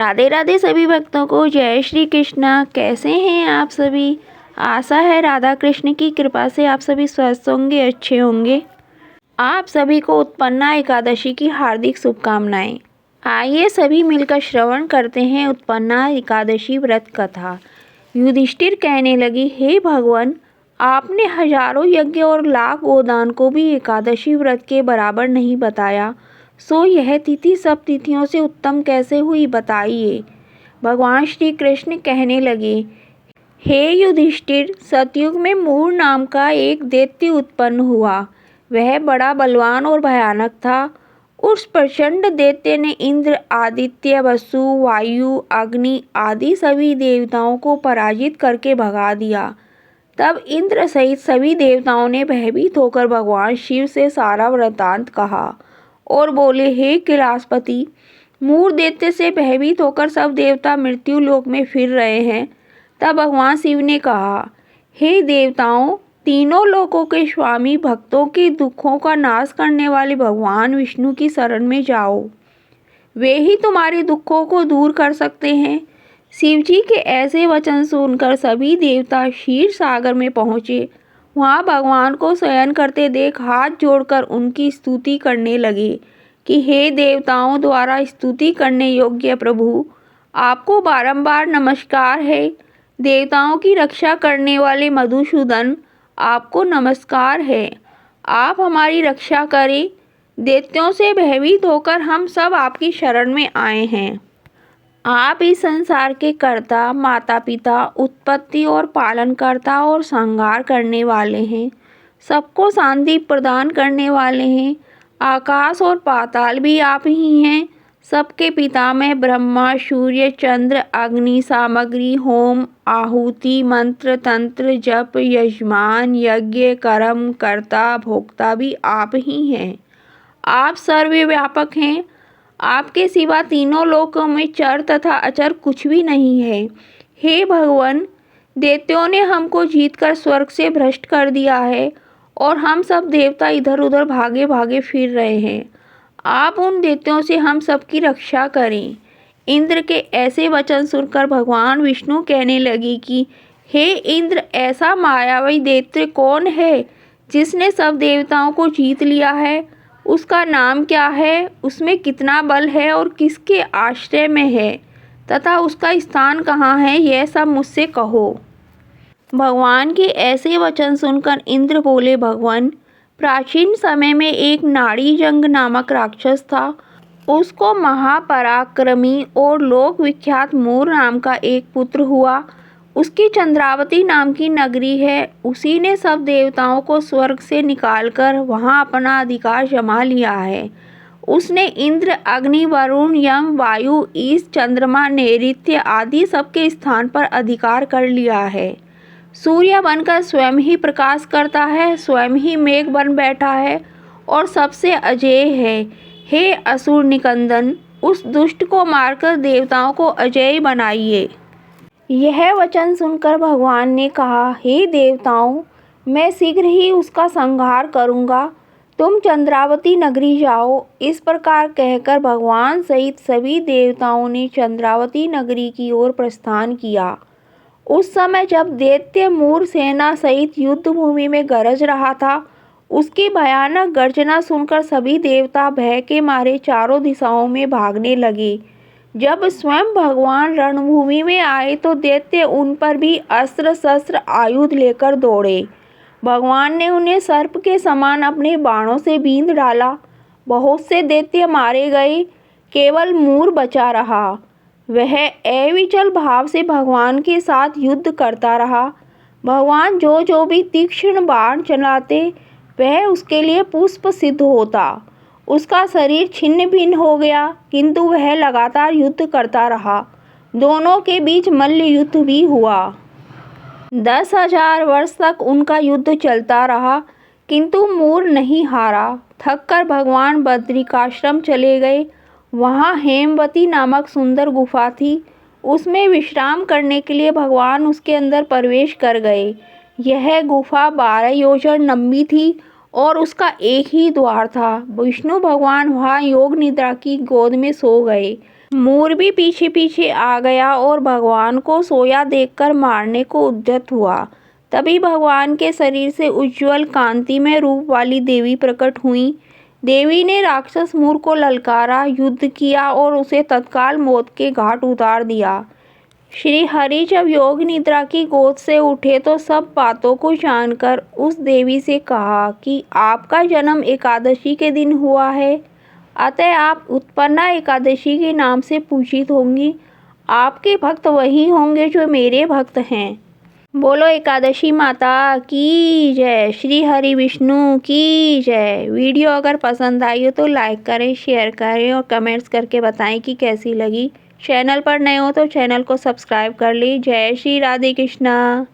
राधे राधे सभी भक्तों को जय श्री कृष्णा। कैसे हैं आप सभी? आशा है राधा कृष्ण की कृपा से आप सभी स्वस्थ होंगे, अच्छे होंगे। आप सभी को उत्पन्ना एकादशी की हार्दिक शुभकामनाएं। आइए सभी मिलकर श्रवण करते हैं उत्पन्ना एकादशी व्रत कथा। युधिष्ठिर कहने लगी, हे भगवान, आपने हजारों यज्ञ और लाख गोदान को भी एकादशी व्रत के बराबर नहीं बताया, सो यह तिथि सब तिथियों से उत्तम कैसे हुई, बताइए। भगवान श्री कृष्ण कहने लगे, हे युधिष्ठिर, सतयुग में मूर नाम का एक दैत्य उत्पन्न हुआ। वह बड़ा बलवान और भयानक था। उस प्रचंड दैत्य ने इंद्र, आदित्य, वसु, वायु, अग्नि आदि सभी देवताओं को पराजित करके भगा दिया। तब इंद्र सहित सभी देवताओं ने भयभीत होकर भगवान शिव से सारा वृत्तांत कहा और बोले, हे कैलाशपति, मूर दैत्य से भयभीत होकर सब देवता मृत्यु लोक में फिर रहे हैं। तब भगवान शिव ने कहा, हे देवताओं, तीनों लोकों के स्वामी, भक्तों के दुखों का नाश करने वाले भगवान विष्णु की शरण में जाओ। वे ही तुम्हारे दुखों को दूर कर सकते हैं। शिव जी के ऐसे वचन सुनकर सभी देवता क्षीर सागर में पहुँचे। वहाँ भगवान को शयन करते देख हाथ जोड़कर उनकी स्तुति करने लगे कि हे देवताओं द्वारा स्तुति करने योग्य प्रभु, आपको बारंबार नमस्कार है। देवताओं की रक्षा करने वाले मधुसूदन, आपको नमस्कार है। आप हमारी रक्षा करें। दैत्यों से भयभीत होकर हम सब आपकी शरण में आए हैं। आप इस संसार के कर्ता, माता पिता, उत्पत्ति और पालन करता और संहार करने वाले हैं। सबको शांति प्रदान करने वाले हैं। आकाश और पाताल भी आप ही हैं। सबके पितामह ब्रह्मा, सूर्य, चंद्र, अग्नि, सामग्री, होम, आहुति, मंत्र, तंत्र, जप, यजमान, यज्ञ, कर्म, कर्ता, भोक्ता भी आप ही हैं। आप सर्वव्यापक हैं। आपके सिवा तीनों लोकों में चर तथा अचर कुछ भी नहीं है। हे भगवान, दैत्यों ने हमको जीतकर स्वर्ग से भ्रष्ट कर दिया है और हम सब देवता इधर उधर भागे भागे फिर रहे हैं। आप उन दैत्यों से हम सबकी रक्षा करें। इंद्र के ऐसे वचन सुनकर भगवान विष्णु कहने लगे कि हे इंद्र, ऐसा मायावी दैत्य कौन है जिसने सब देवताओं को जीत लिया है? उसका नाम क्या है? उसमें कितना बल है और किसके आश्रय में है तथा उसका स्थान कहाँ है? यह सब मुझसे कहो। भगवान के ऐसे वचन सुनकर इंद्र बोले, भगवान, प्राचीन समय में एक नाड़ीजंग नामक राक्षस था। उसको महापराक्रमी और लोक विख्यात मूर नाम का एक पुत्र हुआ। उसकी चंद्रावती नाम की नगरी है। उसी ने सब देवताओं को स्वर्ग से निकालकर वहां अपना अधिकार जमा लिया है। उसने इंद्र, अग्नि, वरुण, यम, वायु, ईश, चंद्रमा, नैऋत्य आदि सबके स्थान पर अधिकार कर लिया है। सूर्य बनकर स्वयं ही प्रकाश करता है, स्वयं ही मेघ बन बैठा है और सबसे अजेय है। हे असुर निकंदन, उस दुष्ट को मारकर देवताओं को अजेय बनाइए। यह वचन सुनकर भगवान ने कहा, हे देवताओं, मैं शीघ्र ही उसका संहार करूँगा। तुम चंद्रावती नगरी जाओ। इस प्रकार कहकर भगवान सहित सभी देवताओं ने चंद्रावती नगरी की ओर प्रस्थान किया। उस समय जब दैत्य मूर सेना सहित युद्ध भूमि में गरज रहा था, उसकी भयानक गर्जना सुनकर सभी देवता भय के मारे चारों दिशाओं में भागने लगे। जब स्वयं भगवान रणभूमि में आए तो दैत्य उन पर भी अस्त्र शस्त्र आयुध लेकर दौड़े। भगवान ने उन्हें सर्प के समान अपने बाणों से बींध डाला। बहुत से दैत्य मारे गए, केवल मूर बचा रहा। वह अविचल भाव से भगवान के साथ युद्ध करता रहा। भगवान जो जो भी तीक्ष्ण बाण चलाते, वह उसके लिए पुष्प सिद्ध होता। उसका शरीर छिन्न भिन्न हो गया, किंतु वह लगातार युद्ध करता रहा। दोनों के बीच मल्ल युद्ध भी हुआ। 10,000 वर्ष तक उनका युद्ध चलता रहा, किंतु मूर नहीं हारा। थककर भगवान बद्रिकाश्रम चले गए। वहाँ हेमवती नामक सुंदर गुफा थी। उसमें विश्राम करने के लिए भगवान उसके अंदर प्रवेश कर गए। यह गुफा 12 योजन लंबी थी और उसका एक ही द्वार था। विष्णु भगवान वहाँ योग निद्रा की गोद में सो गए। मोर भी पीछे पीछे आ गया और भगवान को सोया देखकर मारने को उद्यत हुआ। तभी भगवान के शरीर से उज्ज्वल कांतिमय रूप वाली देवी प्रकट हुई। देवी ने राक्षस मोर को ललकारा, युद्ध किया और उसे तत्काल मौत के घाट उतार दिया। श्री हरि जब योग निद्रा की गोद से उठे तो सब बातों को जानकर उस देवी से कहा कि आपका जन्म एकादशी के दिन हुआ है, अतः आप उत्पन्ना एकादशी के नाम से पूजित होंगी। आपके भक्त वही होंगे जो मेरे भक्त हैं। बोलो एकादशी माता की जय, श्री हरि विष्णु की जय। वीडियो अगर पसंद आई हो तो लाइक करें, शेयर करें और कमेंट्स करके बताएं कि कैसी लगी। चैनल पर नए हो तो चैनल को सब्सक्राइब कर ली। जय श्री राधे कृष्णा।